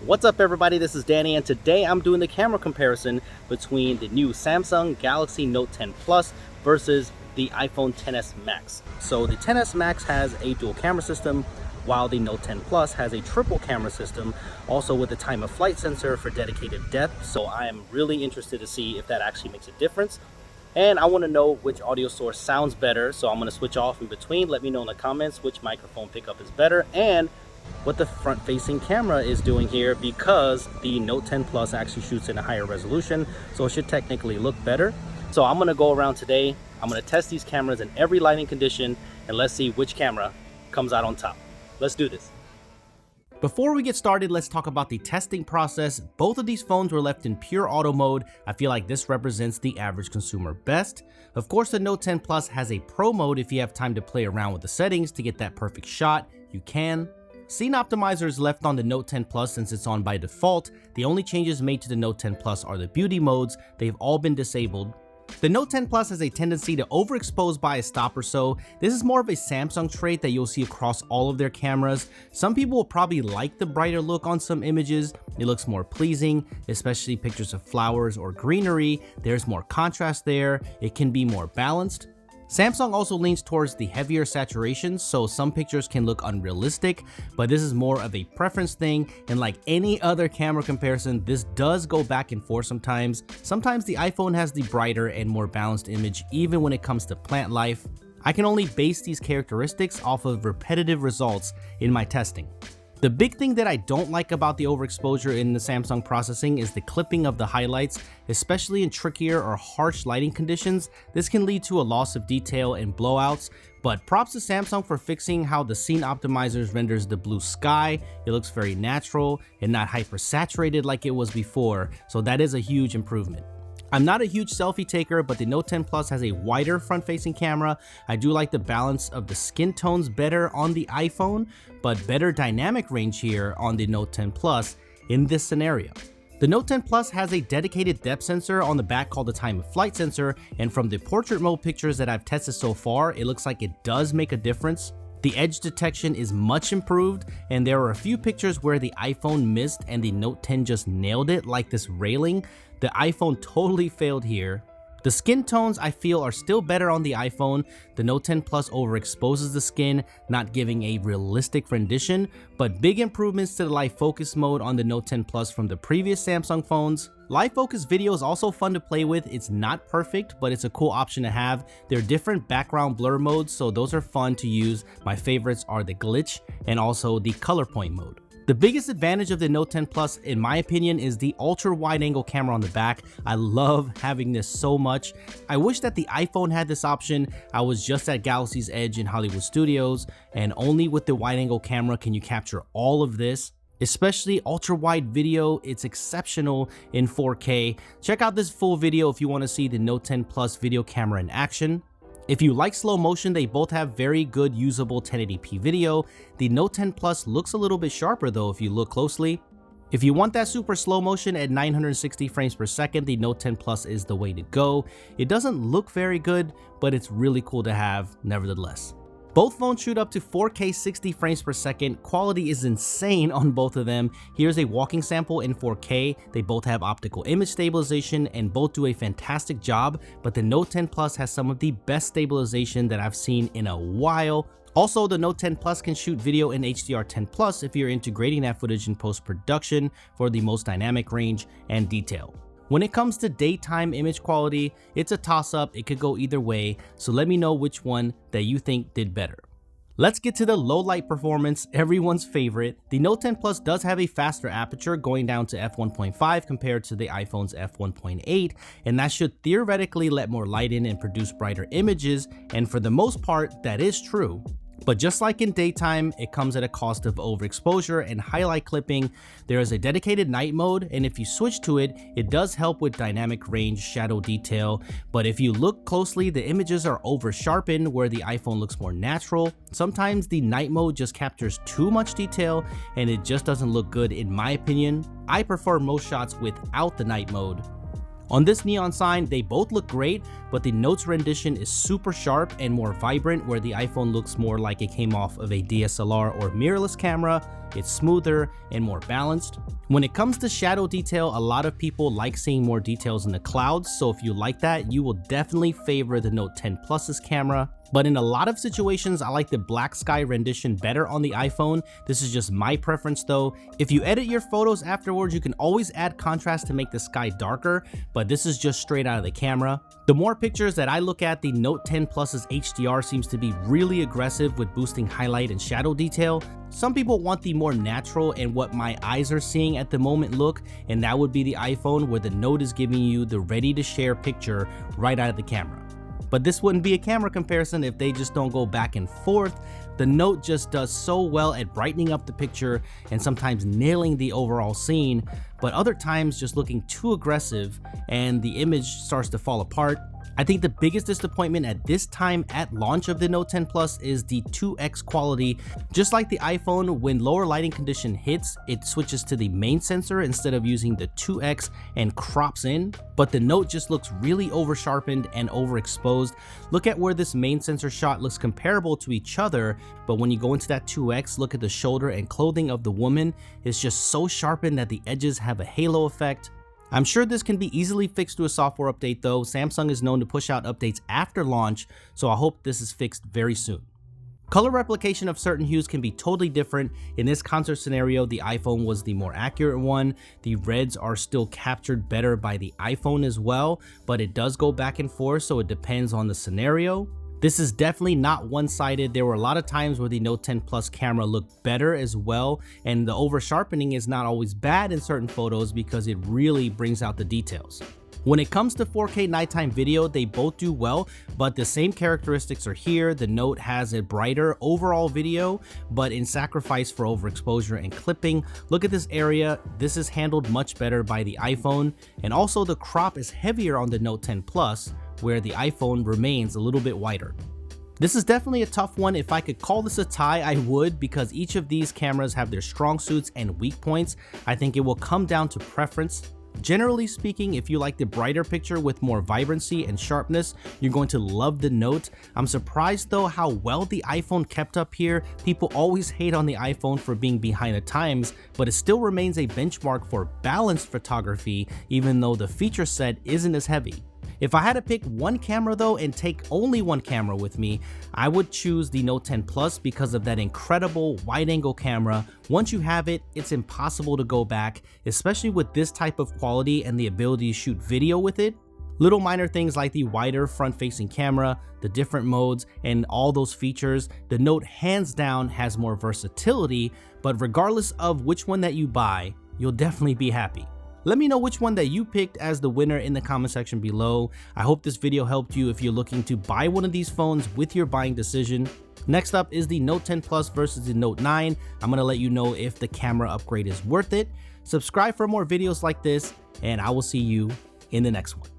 What's up everybody, this is Danny and today I'm doing the camera comparison between the new Samsung Galaxy Note 10 Plus versus the iPhone XS Max. So the XS Max has a dual camera system while the Note 10 Plus has a triple camera system, also with a time of flight sensor for dedicated depth. So I am really interested to see if that actually makes a difference. And I want to know which audio source sounds better, so I'm going to switch off in between. Let me know in the comments which microphone pickup is better and what the front-facing camera is doing here, because the Note 10 Plus actually shoots in a higher resolution, so it should technically look better. So I'm going to go around today, I'm going to test these cameras in every lighting condition, and let's see which camera comes out on top. Let's do this. Before we get started, let's talk about the testing process. Both of these phones were left in pure auto mode. I feel like this represents the average consumer best. Of course, the Note 10 Plus has a pro mode. If you have time to play around with the settings to get that perfect shot, you can. Scene optimizer is left on the Note 10 Plus since it's on by default. The only changes made to the Note 10 Plus are the beauty modes. They've all been disabled. The Note 10 Plus has a tendency to overexpose by a stop or so. This is more of a Samsung trait that you'll see across all of their cameras. Some people will probably like the brighter look on some images. It looks more pleasing, especially pictures of flowers or greenery. There's more contrast there. It can be more balanced. Samsung also leans towards the heavier saturation, so some pictures can look unrealistic, but this is more of a preference thing, and like any other camera comparison, this does go back and forth sometimes. Sometimes the iPhone has the brighter and more balanced image even when it comes to plant life. I can only base these characteristics off of repetitive results in my testing. The big thing that I don't like about the overexposure in the Samsung processing is the clipping of the highlights, especially in trickier or harsh lighting conditions. This can lead to a loss of detail and blowouts, but props to Samsung for fixing how the scene optimizers renders the blue sky. It looks very natural and not hyper-saturated like it was before, so that is a huge improvement. I'm not a huge selfie taker, but the Note 10 Plus has a wider front-facing camera. I do like the balance of the skin tones better on the iPhone, but better dynamic range here on the Note 10 Plus in this scenario. The Note 10 Plus has a dedicated depth sensor on the back called the time of flight sensor, and from the portrait mode pictures that I've tested so far, it looks like it does make a difference. The edge detection is much improved, and there are a few pictures where the iPhone missed and the Note 10 just nailed it, like this railing. The iPhone totally failed here. The skin tones I feel are still better on the iPhone. The Note 10 Plus overexposes the skin, not giving a realistic rendition, but big improvements to the live focus mode on the Note 10 Plus from the previous Samsung phones. Live focus video is also fun to play with. It's not perfect, but it's a cool option to have. There are different background blur modes, so those are fun to use. My favorites are the glitch and also the color point mode. The biggest advantage of the Note 10 Plus, in my opinion, is the ultra wide angle camera on the back. I love having this so much. I wish that the iPhone had this option. I was just at Galaxy's Edge in Hollywood Studios, and only with the wide angle camera can you capture all of this. Especially ultra wide video, it's exceptional in 4K. Check out this full video if you want to see the Note 10 Plus video camera in action. If you like slow motion, they both have very good usable 1080p video. The Note 10 Plus looks a little bit sharper though if you look closely. If you want that super slow motion at 960 frames per second, the Note 10 Plus is the way to go. It doesn't look very good, but it's really cool to have nevertheless. Both phones shoot up to 4K 60 frames per second. Quality is insane on both of them. Here's a walking sample in 4K. They both have optical image stabilization and both do a fantastic job, but the Note 10 Plus has some of the best stabilization that I've seen in a while. Also, the Note 10 Plus can shoot video in HDR10 Plus if you're integrating that footage in post-production for the most dynamic range and detail. When it comes to daytime image quality, it's a toss-up. It could go either way, so let me know which one that you think did better. Let's get to the low light performance, everyone's favorite. The Note 10 Plus does have a faster aperture, going down to f1.5 compared to the iPhone's f1.8, and that should theoretically let more light in and produce brighter images, and for the most part, that is true. But just like in daytime, it comes at a cost of overexposure and highlight clipping. There is a dedicated night mode, and if you switch to it, it does help with dynamic range, shadow detail. But if you look closely, the images are over sharpened where the iPhone looks more natural. Sometimes the night mode just captures too much detail and it just doesn't look good in my opinion. I prefer most shots without the night mode. On this neon sign, they both look great, but the Note's rendition is super sharp and more vibrant, where the iPhone looks more like it came off of a DSLR or mirrorless camera. It's smoother and more balanced. When it comes to shadow detail, a lot of people like seeing more details in the clouds, so if you like that, you will definitely favor the Note 10 Plus's camera. But in a lot of situations, I like the black sky rendition better on the iPhone. This is just my preference though. If you edit your photos afterwards, you can always add contrast to make the sky darker, but this is just straight out of the camera. The more pictures that I look at, the Note 10 Plus's HDR seems to be really aggressive with boosting highlight and shadow detail. Some people want the more natural and what my eyes are seeing at the moment look, and that would be the iPhone, where the Note is giving you the ready to share picture right out of the camera. But this wouldn't be a camera comparison if they just don't go back and forth. The Note just does so well at brightening up the picture and sometimes nailing the overall scene, but other times just looking too aggressive and the image starts to fall apart. I think the biggest disappointment at this time at launch of the Note 10 Plus is the 2x quality. Just like the iPhone, when lower lighting condition hits, it switches to the main sensor instead of using the 2x and crops in, but the Note just looks really over sharpened and overexposed. Look at where this main sensor shot looks comparable to each other, but when you go into that 2x, look at the shoulder and clothing of the woman. It's just so sharpened that the edges have a halo effect. I'm sure this can be easily fixed through a software update though. Samsung is known to push out updates after launch, so I hope this is fixed very soon. Color replication of certain hues can be totally different. In this concert scenario, the iPhone was the more accurate one. The reds are still captured better by the iPhone as well, but it does go back and forth, so it depends on the scenario. This is definitely not one-sided. There were a lot of times where the Note 10 Plus camera looked better as well, and the over sharpening is not always bad in certain photos because it really brings out the details. When it comes to 4K nighttime video, they both do well, but the same characteristics are here. The Note has a brighter overall video, but in sacrifice for overexposure and clipping. Look at this area. This is handled much better by the iPhone, and also the crop is heavier on the Note 10 Plus, where the iPhone remains a little bit wider. This is definitely a tough one. If I could call this a tie, I would, because each of these cameras have their strong suits and weak points. I think it will come down to preference. Generally speaking, if you like the brighter picture with more vibrancy and sharpness, you're going to love the Note. I'm surprised though how well the iPhone kept up here. People always hate on the iPhone for being behind the times, but it still remains a benchmark for balanced photography, even though the feature set isn't as heavy. If I had to pick one camera though and take only one camera with me, I would choose the Note 10 Plus because of that incredible wide angle camera. Once you have it, it's impossible to go back, especially with this type of quality and the ability to shoot video with it. Little minor things like the wider front facing camera, the different modes, and all those features, the Note hands down has more versatility, but regardless of which one that you buy, you'll definitely be happy. Let me know which one that you picked as the winner in the comment section below. I hope this video helped you if you're looking to buy one of these phones with your buying decision. Next up is the Note 10 Plus versus the Note 9. I'm going to let you know if the camera upgrade is worth it. Subscribe for more videos like this, and I will see you in the next one.